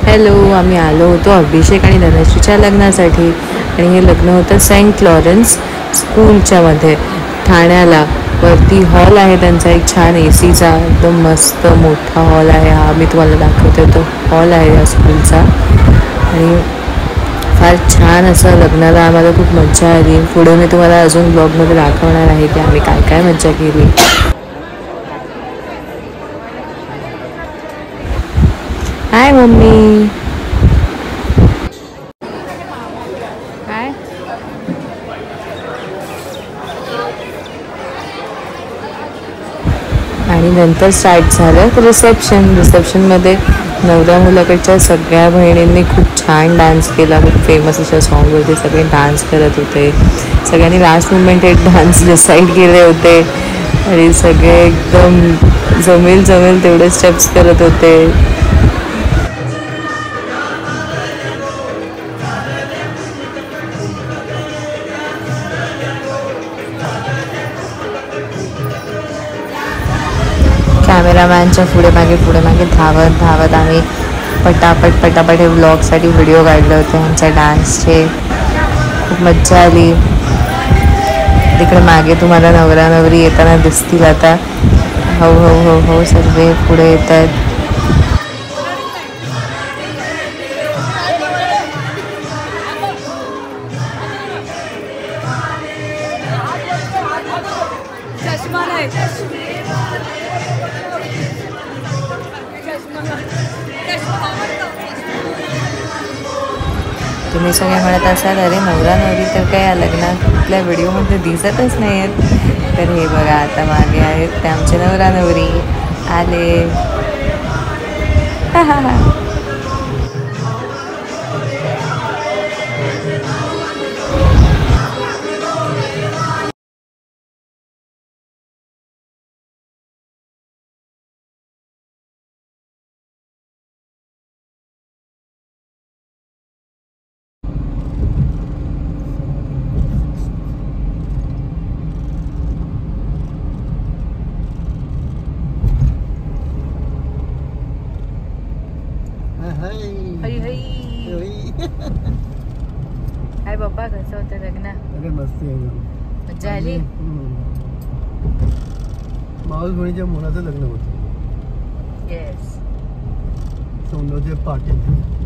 Hello, आम्ही आलो होतो अभिषेक आणि धनश्रीच्या लग्नासाठी आणि हे लग्न होतं सेंट लॉरेन्स स्कूलच्या मध्ये ठाण्याला. वरती हॉल आहे त्यांचा एक छान ACचा एकदम मस्त मोठा हॉल आहे. हा मी तुम्हाला दाखवते तो हॉल आहे या स्कूलचा आणि फार छान असं लग्नाला आम्हाला खूप मज्जा आली. पुढे मी तुम्हाला अजून ब्लॉगमध्ये दाखवणार आहे की आम्ही काय काय मज्जा केली. हाय मम्मी. काय आणि नंतर स्टार्ट झालं रिसेप्शनमध्ये नवऱ्या मुलाकडच्या सगळ्या बहिणींनी खूप छान डान्स केला. खूप फेमस अशा सॉन्गवरती सगळे डान्स करत होते. सगळ्यांनी लास्ट मुमेंट एक डान्स डिसाईड केले होते आणि सगळे एकदम जमेल तेवढे स्टेप्स करत होते. कॅमेरामॅनच्या पुढे मागे धावत आम्ही पटापट हे व्लॉगसाठी व्हिडिओ काढले होते आमच्या डान्सचे. खूप मज्जा आली. तिकडे मागे तुम्हाला नवरा नवरी येताना दिसतील आता. हो सर्व पुढे येत आहेत. तुम्ही सगळे म्हणत असाल अरे नवरा नवरी तर काय या लग्नातल्या व्हिडिओमध्ये दिसतच नाही आहेत. तर हे बघा आता मागे आहेत ते आमचे नवरा नवरी आले. हाय बाप्पा, कसं होतं लग्न? अरे मस्त आहे. मज्जा आली. मावस बहिणीच्या मुलाचं लग्न होतं. येस. सौंदर्य पाटील.